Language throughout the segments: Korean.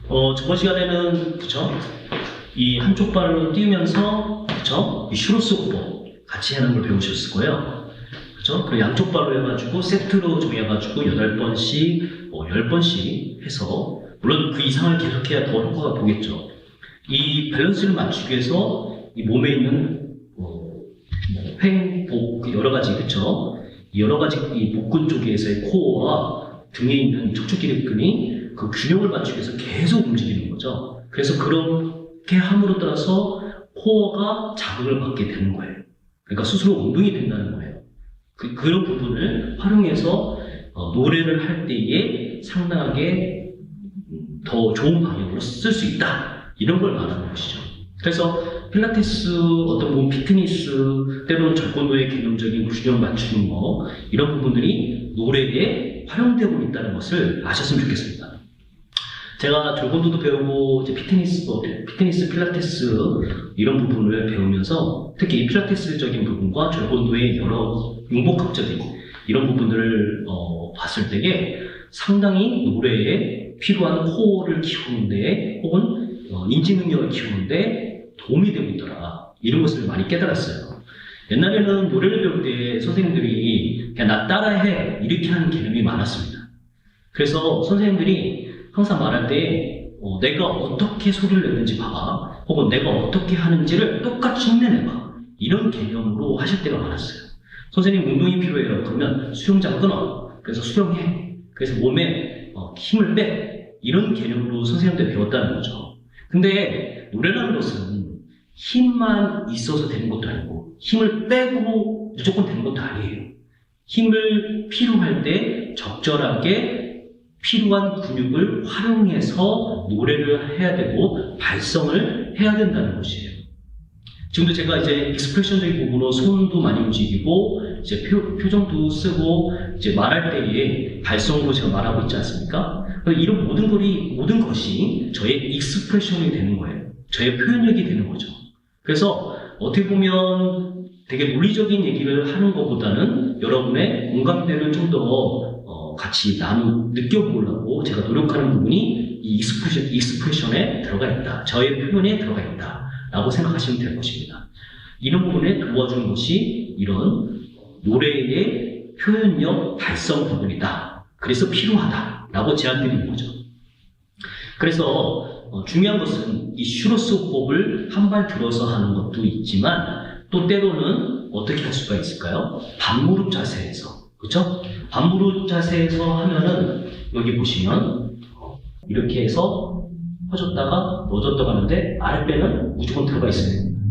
저번 시간에는 그쵸? 이 한쪽 발로 뛰면서 그쵸? 이 슈로스 호흡 같이 하는 걸 배우셨을 거예요. 그쵸? 그리고 양쪽 발로 해가지고 세트로 정해가지고 8번씩, 10번씩 해서 물론 그 이상을 계속해야 더 효과가 보겠죠. 이 밸런스를 맞추기 위해서 이 몸에 있는 횡, 복 여러 가지 그쵸? 여러 가지 이 복근 쪽에서의 코어와 등에 있는 척추기립근이 그 균형을 맞추기 위해서 계속 움직이는 거죠. 그래서 그렇게 함으로 따라서 코어가 자극을 받게 되는 거예요. 그러니까 스스로 운동이 된다는 거예요. 그런 부분을 활용해서 노래를 할 때에 상당하게 더 좋은 방향으로 쓸 수 있다. 이런 걸 말하는 것이죠. 그래서 필라테스, 어떤 몸 피트니스, 때로는 절권도의 개념적인 균형 맞추는 거 이런 부분들이 노래에 활용되고 있다는 것을 아셨으면 좋겠습니다. 제가 절권도도 배우고 이제 피트니스, 필라테스 이런 부분을 배우면서 특히 이 필라테스적인 부분과 절권도의 여러 융복합적인 이런 부분들을 봤을 때에 상당히 노래에 필요한 코어를 키우는데 혹은 인지 능력을 키우는데 도움이 되고 있더라. 이런 것을 많이 깨달았어요. 옛날에는 노래를 배울 때 선생님들이 그냥 나 따라해 이렇게 하는 개념이 많았습니다. 그래서 선생님들이 항상 말할 때 내가 어떻게 소리를 내는지 봐봐 혹은 내가 어떻게 하는지를 똑같이 흉내내봐 이런 개념으로 하실 때가 많았어요. 선생님 운동이 필요해요. 그러면 수영장 끊어. 그래서 수영해. 그래서 몸에 힘을 빼. 이런 개념으로 선생님들 배웠다는 거죠. 근데 노래라는 것은 힘만 있어서 되는 것도 아니고 힘을 빼고 무조건 되는 것도 아니에요. 힘을 필요할 때 적절하게 필요한 근육을 활용해서 노래를 해야 되고 발성을 해야 된다는 것이에요. 지금도 제가 이제 익스프레션적인 부분으로 손도 많이 움직이고 이제 표정도 쓰고 이제 말할 때에 발성으로 제가 말하고 있지 않습니까? 이런 모든 것이 저의 익스프레션이 되는 거예요. 저의 표현력이 되는 거죠. 그래서 어떻게 보면 되게 논리적인 얘기를 하는 것보다는 여러분의 공감대를 좀 더 같이 느껴보려고 제가 노력하는 부분이 이 익스프레션에 들어가 있다. 저의 표현에 들어가 있다. 라고 생각하시면 될 것입니다. 이런 부분에 도와주는 것이 이런 노래의 표현력 발성 부분이다. 그래서 필요하다. 라고 제안드리는 거죠. 그래서 중요한 것은 이 슈로스 호흡을 한 발 들어서 하는 것도 있지만 또 때로는 어떻게 할 수가 있을까요? 반무릎 자세에서 그렇죠? 반무릎 자세에서 하면은 여기 보시면 이렇게 해서 펴졌다가 넣어졌다가 하는데 아랫배는 무조건 들어가 있어야 됩니다.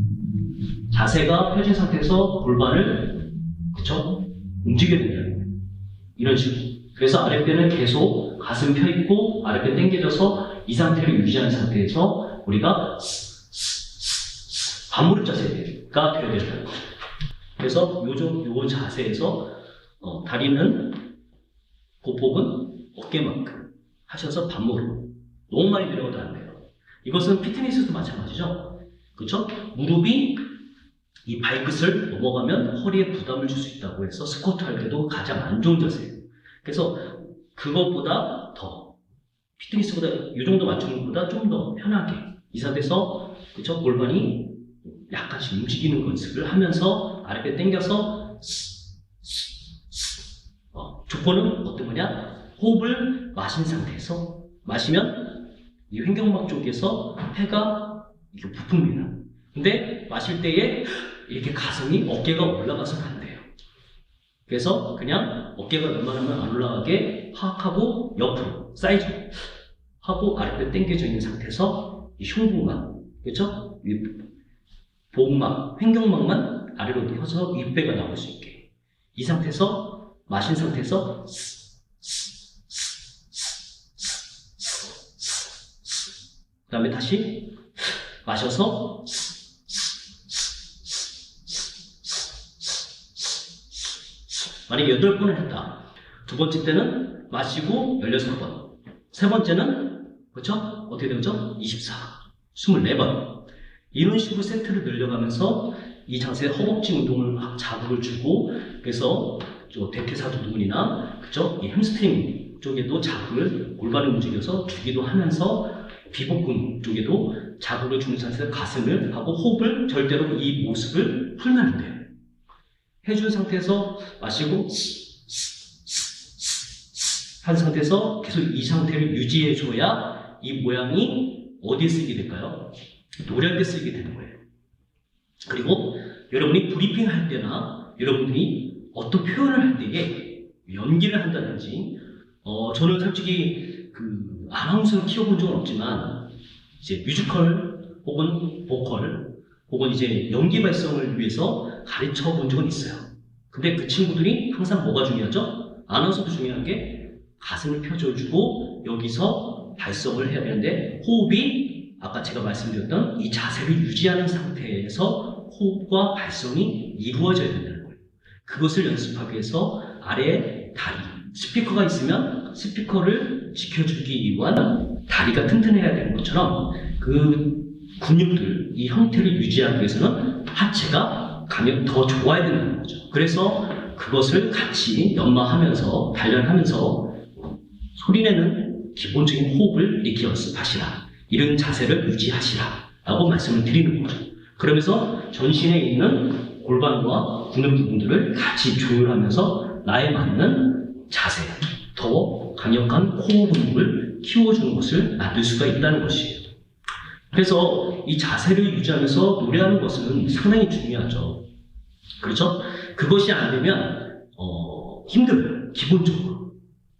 자세가 펴진 상태에서 골반을 그쵸? 움직여야 된다는 거예요. 이런 식으로. 그래서 아랫배는 계속 가슴 펴 있고 아랫배 당겨져서 이 상태를 유지하는 상태에서 우리가 반무릎 자세가 되어야 된다는 거예요. 그래서 요 자세에서 다리는 보폭은 어깨만큼 하셔서 반무릎. 너무 많이 내려가도 안 돼요. 이것은 피트니스도 마찬가지죠. 그렇죠? 무릎이 이 발끝을 넘어가면 허리에 부담을 줄 수 있다고 해서 스쿼트 할 때도 가장 안 좋은 자세예요. 그래서 그것보다 더 피트니스보다 이 정도 맞추는 것보다 좀 더 편하게 이 상태에서 그렇죠? 골반이 약간씩 움직이는 연습을 하면서 아랫배 당겨서 조건은 어떤 거냐? 호흡을 마신 상태에서 마시면 이 횡격막 쪽에서 폐가 이렇게 부풉니다. 근데 마실 때에 이렇게 가슴이 어깨가 올라가서는 안 돼요. 그래서 그냥 어깨가 웬만하면 안 올라가게 하악하고 옆으로 사이즈 하고 아랫배 당겨져 있는 상태에서 이 흉부막 그렇죠? 복막, 횡격막만 아래로 펴서 윗배가 나올 수 있게 이 상태에서 마신 상태에서 그 다음에 다시 마셔서 만약에 8번을 했다. 두 번째 때는 마시고 16번. 세 번째는 그렇죠? 어떻게 되죠? 24, 24번. 이런 식으로 세트를 늘려가면서 이 자세 허벅지 운동을 자극을 주고 그래서 대퇴사두근이나 그죠? 이 햄스트링 쪽에도 자극을 골반을 움직여서 주기도 하면서 비복근 쪽에도 자극을 주는 상태에서 가슴을 하고 호흡을 절대로 이 모습을 풀면 안 돼요. 해준 상태에서 마시고 한 상태에서 계속 이 상태를 유지해줘야 이 모양이 어디에 쓰이게 될까요? 노래할 때 쓰이게 되는 거예요. 그리고 여러분이 브리핑 할 때나 여러분들이 어떤 표현을 할 때에 연기를 한다든지 저는 솔직히 그 아나운서를 키워본 적은 없지만 이제 뮤지컬 혹은 보컬 혹은 이제 연기 발성을 위해서 가르쳐 본 적은 있어요. 근데 그 친구들이 항상 뭐가 중요하죠? 아나운서도 중요한 게 가슴을 펴줘주고 여기서 발성을 해야 되는데 호흡이 아까 제가 말씀드렸던 이 자세를 유지하는 상태에서 호흡과 발성이 이루어져야 된다는 거예요. 그것을 연습하기 위해서 아래에 다리, 스피커가 있으면 스피커를 지켜주기 위한 다리가 튼튼해야 되는 것처럼 그 근육들, 이 형태를 유지하기 위해서는 하체가 강력 더 좋아야 된다는 거죠. 그래서 그것을 같이 연마하면서 단련하면서 소리내는 기본적인 호흡을 이렇게 연습하시라. 이런 자세를 유지하시라. 라고 말씀을 드리는 거죠. 그러면서 전신에 있는 골반과 근육 부분들을 같이 조율하면서 나에 맞는 자세, 더 강력한 호흡 근육을 키워주는 것을 만들 수가 있다는 것이에요. 그래서 이 자세를 유지하면서 노래하는 것은 상당히 중요하죠. 그렇죠? 그것이 안 되면 힘들어요. 기본적으로.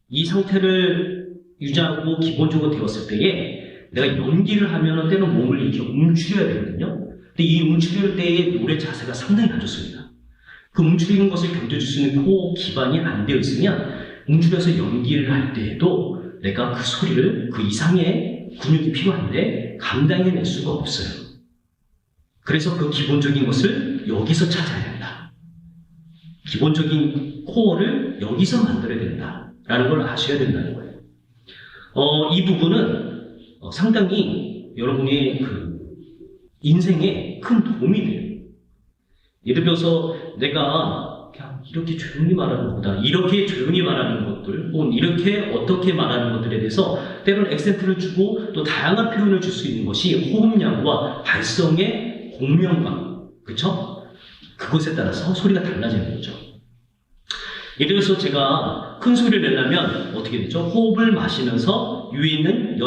이 상태를 유지하고 기본적으로 되었을 때에 내가 연기를 하면 때는 몸을 이렇게 움츠려야 되거든요. 근데 이 움츠릴 때의 노래 자세가 상당히 안 좋습니다. 그 움츠리는 것을 견뎌줄 수 있는 호흡 기반이 안 되어 있으면 움츠려서 연기를 할 때에도 내가 그 소리를 그 이상의 근육이 필요한데 감당해낼 수가 없어요. 그래서 그 기본적인 것을 여기서 찾아야 된다. 기본적인 코어를 여기서 만들어야 된다라는 걸 아셔야 된다는 거예요. 이 부분은 상당히 여러분의 그 인생에 큰 도움이 돼요. 예를 들어서 내가 그냥 이렇게 조용히 말하는 것보다 이렇게 조용히 말하는 것들 혹은 이렇게 어떻게 말하는 것들에 대해서 때로는 액센트를 주고 또 다양한 표현을 줄 수 있는 것이 호흡량과 발성의 공명감, 그쵸? 그것에 따라서 소리가 달라지는 거죠. 예를 들어서 제가 큰 소리를 내려면 어떻게 되죠? 호흡을 마시면서 위에 있는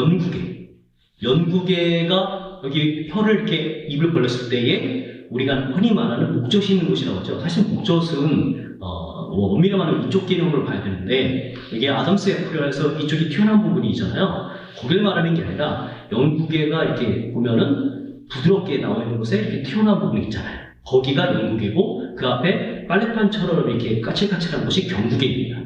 연구개가 여기 혀를 이렇게 입을 벌렸을 때에 우리가 흔히 말하는 목젖이 있는 곳이라고 하죠. 사실 목젖은 엄밀히 말하면 이쪽 개념으로 봐야 되는데 이게 아담스 애플이라서 이쪽이 튀어나온 부분이 있잖아요. 거길 말하는 게 아니라 연구개가 이렇게 보면은 부드럽게 나와 있는 곳에 이렇게 튀어나온 부분이 있잖아요. 거기가 연구개고 그 앞에 빨래판처럼 이렇게 까칠까칠한 곳이 경구개입니다.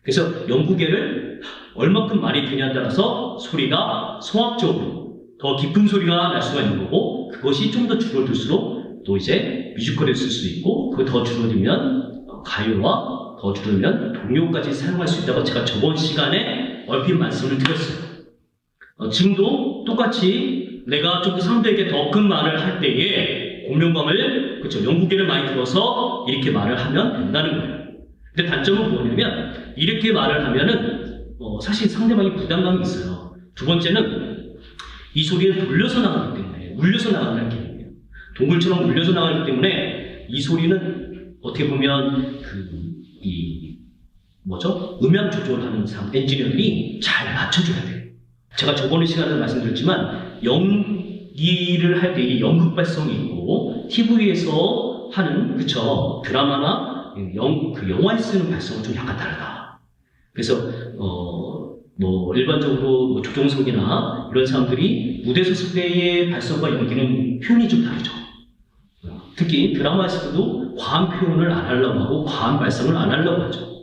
그래서 연구개를 얼마큼 많이 드냐에 따라서 소리가 성악적으로 더 깊은 소리가 날 수가 있는 거고 그것이 좀 더 줄어들수록 또 이제 뮤지컬에 쓸 수 있고 그거 더 줄어들면 가요와 더 줄어들면 동요까지 사용할 수 있다고 제가 저번 시간에 얼핏 말씀을 드렸어요. 지금도 똑같이 내가 좀 더 상대에게 더 큰 말을 할 때에 공명감을 그렇죠 연구개를 많이 들어서 이렇게 말을 하면 된다는 거예요. 근데 단점은 뭐냐면 이렇게 말을 하면은 사실 상대방이 부담감이 있어요. 두 번째는 이 소리를 돌려서 나가기 때문에 울려서 나가는 개념이에요. 동굴처럼 울려서 나가기 때문에 이 소리는 어떻게 보면 음향 조절하는 엔지니어들이 잘 맞춰줘야 돼요. 제가 저번에 시간에 말씀드렸지만 연기를 할 때 이 연극 발성이 있고 TV에서 하는 그쵸 드라마나 영화에 쓰는 발성은 좀 약간 다르다. 그래서 일반적으로 조종석이나 이런 사람들이 무대 섰을 때의 발성과 연기는 표현이 좀 다르죠. 특히 드라마에서도 과한 표현을 안 하려고 하고 과한 발성을 안 하려고 하죠.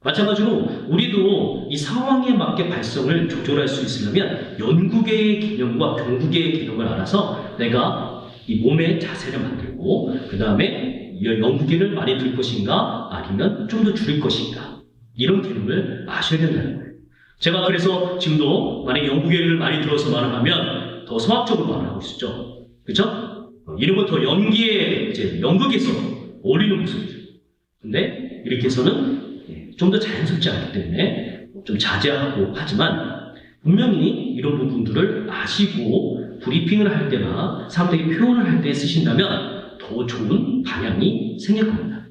마찬가지로 우리도 이 상황에 맞게 발성을 조절할 수 있으려면 연구개의 개념과 경구개의 개념을 알아서 내가 이 몸의 자세를 만들고 그 다음에 연구개를 많이 들 것인가 아니면 좀 더 줄일 것인가 이런 개념을 아셔야 된다는 거예요. 제가 그래서 지금도 만약에 연구개를 많이 들어서 말을 하면 더 성악적으로 말을 하고 있었죠. 그렇죠? 이런 건 더 연기에 이제 연극에서 어울리는 모습이죠. 근데 이렇게 해서는 좀 더 자연스럽지 않기 때문에 좀 자제하고 하지만 분명히 이런 부분들을 아시고 브리핑을 할 때나 사람들에게 표현을 할 때 쓰신다면 더 좋은 방향이 생길 겁니다.